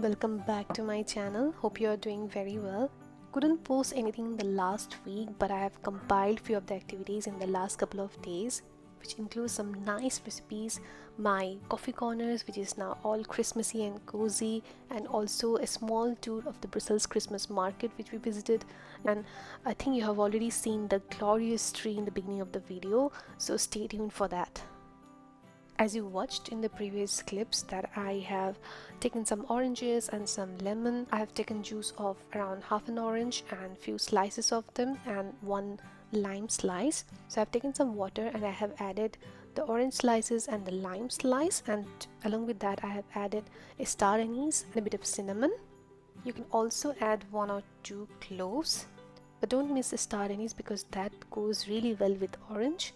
welcome back to my channel. Hope you are doing very well. Couldn't post anything in the last week, but I have compiled few of the activities in the last couple of days, which includes some nice recipes, my coffee corners, which is now all Christmassy and cozy, and also a small tour of the Brussels Christmas market which we visited. And I think you have already seen the glorious tree in the beginning of the video, so stay tuned for that. As you watched in the previous clips that I have taken some oranges and some lemon. I have taken juice of around half an orange and few slices of them and one lime slice. So I've taken some water and I have added the orange slices and the lime slice, and along with that I have added a star anise and a bit of cinnamon. You can also add 1 or 2 cloves, but don't miss the star anise because that goes really well with orange.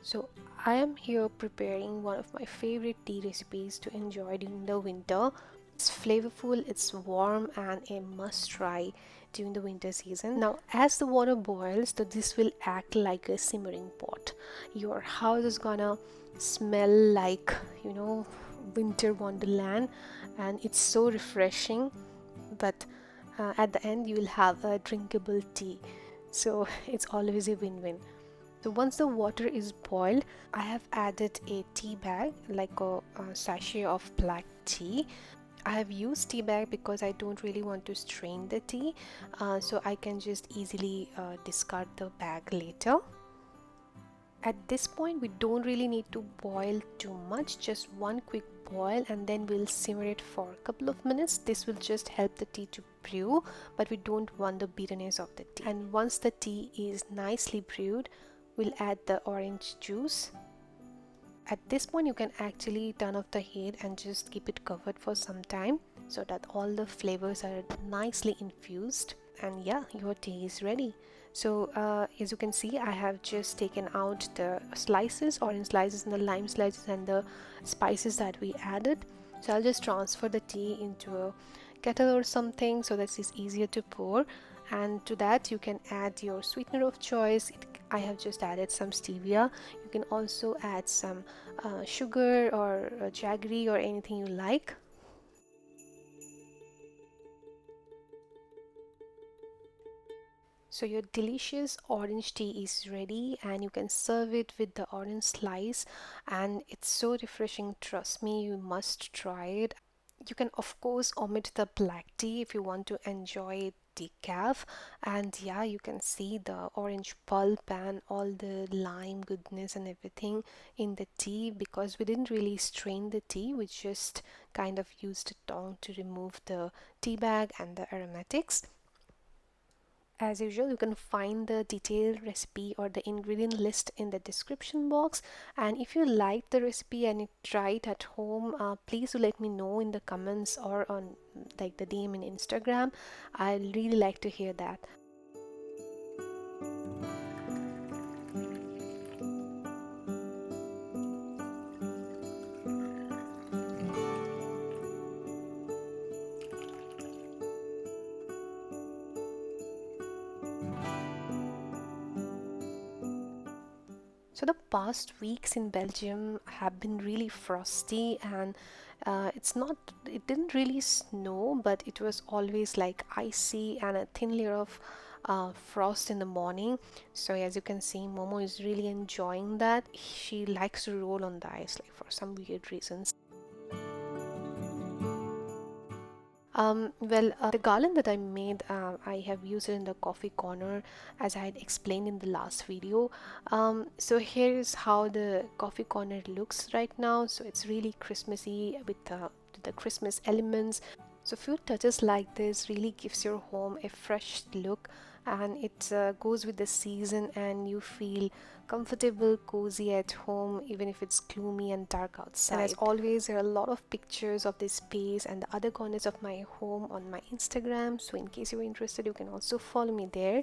So I am here preparing one of my favorite tea recipes to enjoy during the winter. It's flavorful, it's warm, and a must try during the winter season. Now as the water boils, so this will act like a simmering pot. Your house is gonna smell like, winter wonderland, and it's so refreshing. But at the end you will have a drinkable tea, so it's always a win-win. So once the water is boiled, I have added a tea bag, like a sachet of black tea. I have used tea bag because I don't really want to strain the tea, so I can just easily discard the bag later. At this point we don't really need to boil too much, just one quick boil, and then we'll simmer it for a couple of minutes. This will just help the tea to brew, but we don't want the bitterness of the tea. And once the tea is nicely brewed, we'll add the orange juice. At this point you can actually turn off the heat and just keep it covered for some time so that all the flavors are nicely infused, and yeah, your tea is ready. So as you can see, I have just taken out the slices, orange slices and the lime slices and the spices that we added. So I'll just transfer the tea into a kettle or something so that it's easier to pour, and to that you can add your sweetener of choice. I have just added some stevia. You can also add some sugar or jaggery or anything you like. So your delicious orange tea is ready, and you can serve it with the orange slice, and it's so refreshing. Trust me, you must try it. You can of course omit the black tea if you want to enjoy decaf, and yeah, you can see the orange pulp and all the lime goodness and everything in the tea, because we didn't really strain the tea, we just kind of used a tongue to remove the tea bag and the aromatics. As usual, you can find the detailed recipe or the ingredient list in the description box, and if you like the recipe and you try it at home, please do let me know in the comments or on like the DM in Instagram. I really like to hear that. So the past weeks in Belgium have been really frosty, and it didn't really snow, but it was always like icy and a thin layer of frost in the morning. So as you can see, Momo is really enjoying that. She likes to roll on the ice, like for some weird reasons. The garland that I made, I have used it in the coffee corner as I had explained in the last video. So here is how the coffee corner looks right now. So it's really Christmassy with the Christmas elements. So few touches like this really gives your home a fresh look, and it goes with the season, and you feel comfortable, cozy at home even if it's gloomy and dark outside. And as always, there are a lot of pictures of this space and the other corners of my home on my Instagram, so in case you're interested, you can also follow me there.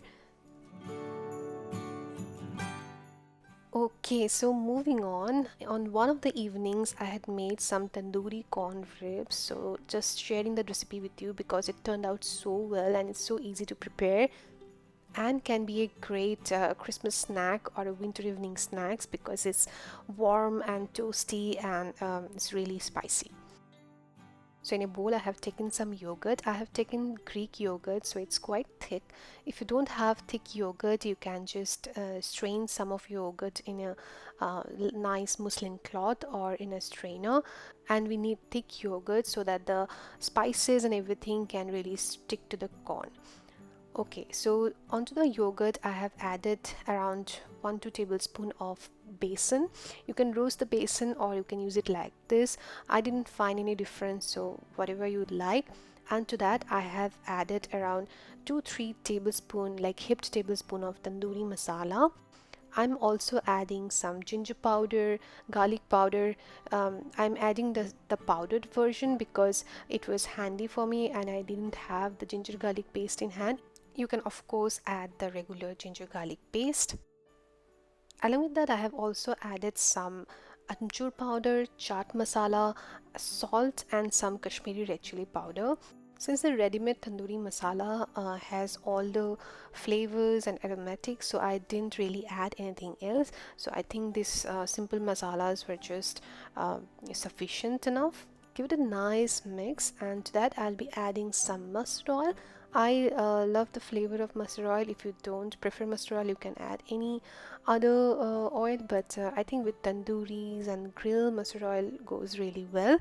Okay, so moving on one of the evenings I had made some tandoori corn ribs, so just sharing the recipe with you because it turned out so well and it's so easy to prepare and can be a great Christmas snack or a winter evening snacks because it's warm and toasty, and it's really spicy. So in a bowl I have taken some yogurt. I have taken Greek yogurt, so it's quite thick. If you don't have thick yogurt, you can just strain some of yogurt in a nice muslin cloth or in a strainer. And we need thick yogurt so that the spices and everything can really stick to the corn. Okay, so onto the yogurt I have added around 1-2 tablespoon of besan. You can roast the besan or you can use it like this. I didn't find any difference, so whatever you'd like. And to that I have added around 2-3 tablespoon, like heaped tablespoon of tandoori masala. I'm also adding some ginger powder, garlic powder. I'm adding the powdered version because it was handy for me and I didn't have the ginger garlic paste in hand. You can of course add the regular ginger garlic paste. Along with that, I have also added some amchur powder, chaat masala, salt and some Kashmiri red chili powder. Since the ready-made tandoori masala has all the flavors and aromatics, so I didn't really add anything else. So I think these simple masalas were just sufficient enough. Give it a nice mix, and to that I'll be adding some mustard oil. I love the flavor of mustard oil. If you don't prefer mustard oil, you can add any other oil, but I think with tandooris and grill, mustard oil goes really well.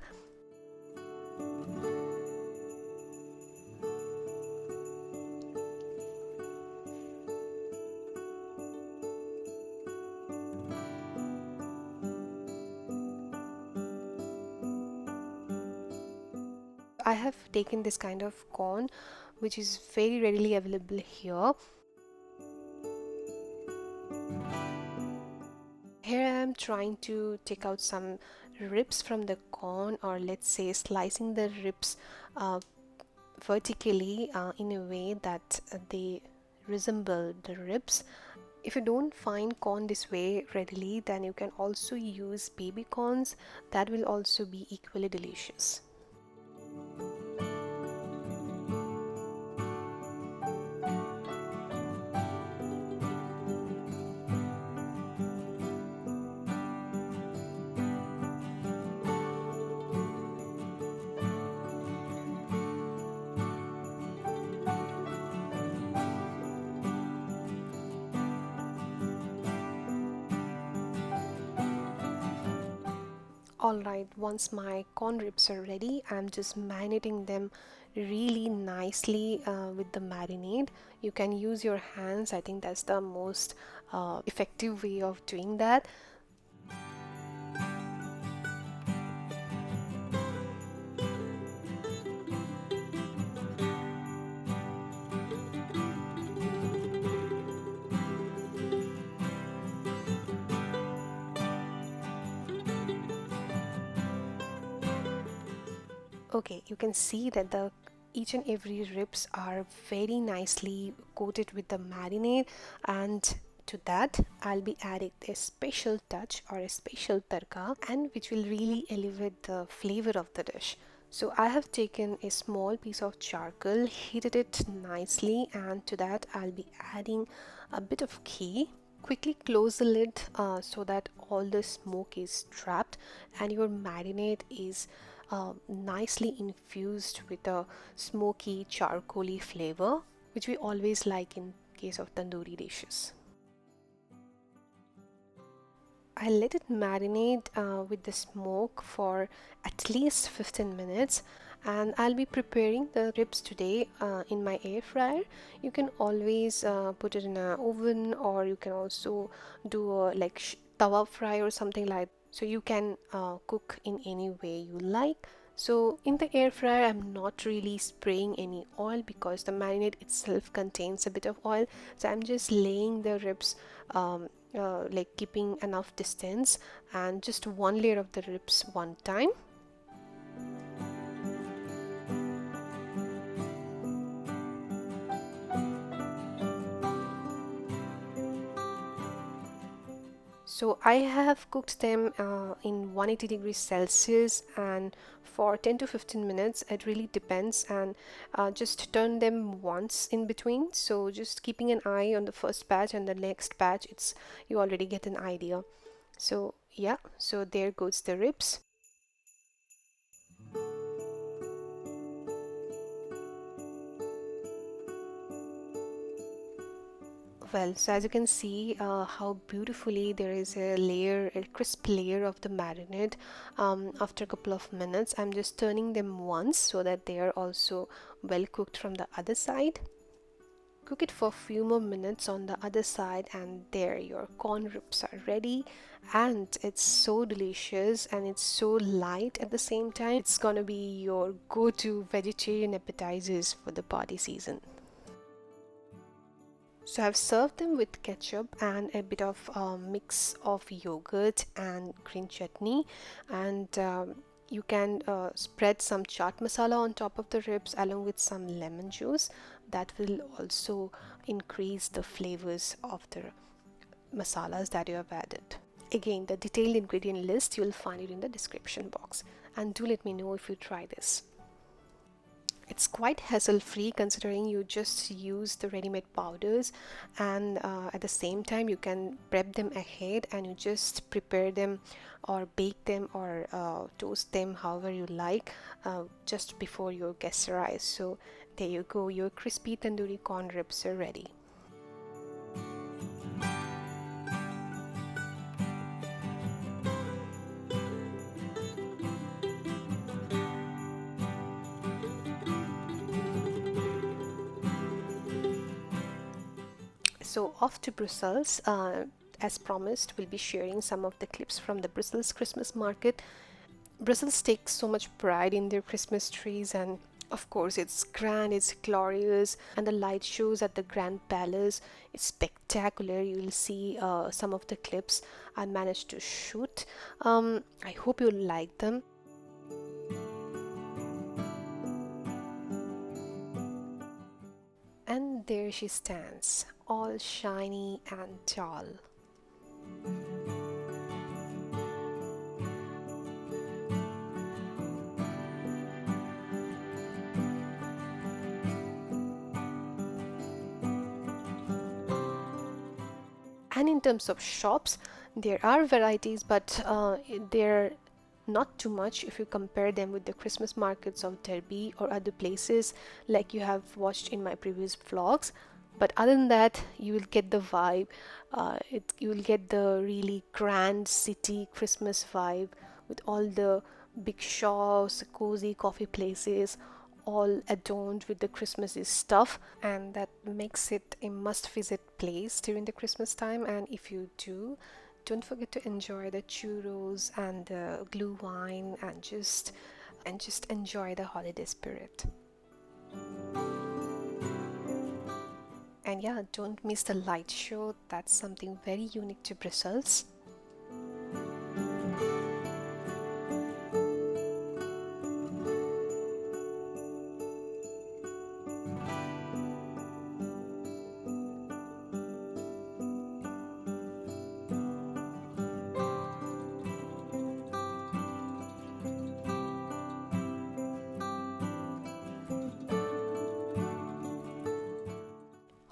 I have taken this kind of corn which is very readily available here. Here I am trying to take out some ribs from the corn, or let's say slicing the ribs vertically in a way that they resemble the ribs. If you don't find corn this way readily, then you can also use baby corns. That will also be equally delicious. Alright, once my corn ribs are ready, I'm just marinating them really nicely with the marinade. You can use your hands. I think that's the most effective way of doing that. Okay, you can see that the each and every ribs are very nicely coated with the marinade, and to that I'll be adding a special touch or a special tarka, and which will really elevate the flavor of the dish. So I have taken a small piece of charcoal, heated it nicely, and to that I'll be adding a bit of ghee. Quickly close the lid so that all the smoke is trapped and your marinade is nicely infused with a smoky charcoaly flavor, which we always like in case of tandoori dishes. I let it marinate with the smoke for at least 15 minutes, and I'll be preparing the ribs today in my air fryer. You can always put it in an oven, or you can also do a tawa fry or something like that. So you can cook in any way you like. So in the air fryer, I'm not really spraying any oil because the marinade itself contains a bit of oil. So I'm just laying the ribs like keeping enough distance, and just one layer of the ribs one time. So I have cooked them in 180 degrees Celsius and for 10 to 15 minutes. It really depends, and just turn them once in between. So just keeping an eye on the first batch and the next batch, it's you already get an idea. So yeah, so there goes the ribs. Well, so as you can see how beautifully there is a crisp layer of the marinade. After a couple of minutes, I'm just turning them once so that they are also well cooked from the other side. Cook it for a few more minutes on the other side, and there your corn ribs are ready. And it's so delicious and it's so light at the same time. It's gonna be your go-to vegetarian appetizers for the party season. So I've served them with ketchup and a bit of mix of yogurt and green chutney, and you can spread some chaat masala on top of the ribs along with some lemon juice. That will also increase the flavors of the masalas that you have added. Again, the detailed ingredient list, you'll find it in the description box, and do let me know if you try this. It's quite hassle-free considering you just use the ready-made powders, and at the same time you can prep them ahead and you just prepare them or bake them or toast them however you like just before your guests arrive. So there you go, your crispy tandoori corn ribs are ready. So off to Brussels. As promised, we'll be sharing some of the clips from the Brussels Christmas market. Brussels takes so much pride in their Christmas trees, and of course it's grand, it's glorious, and the light shows at the Grand Palace is spectacular. You'll see some of the clips I managed to shoot. I hope you'll like them. And there she stands, all shiny and tall. And in terms of shops, there are varieties, but they're not too much if you compare them with the Christmas markets of Derby or other places like you have watched in my previous vlogs. But other than that, you will get the vibe. You will get the really grand city Christmas vibe with all the big shops, cozy coffee places, all adorned with the Christmassy stuff, and that makes it a must-visit place during the Christmas time. And if you do, don't forget to enjoy the churros and the glühwein and just enjoy the holiday spirit. And yeah, don't miss the light show. That's something very unique to Brussels.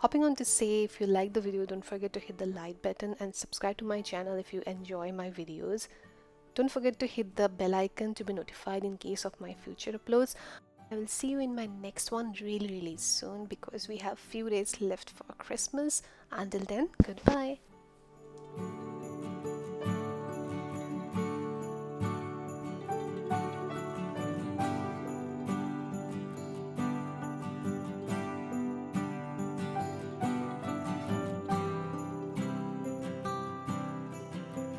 Hopping on to say, if you like the video, don't forget to hit the like button and subscribe to my channel if you enjoy my videos. Don't forget to hit the bell icon to be notified in case of my future uploads. I will see you in my next one really soon because we have few days left for Christmas. Until then, goodbye.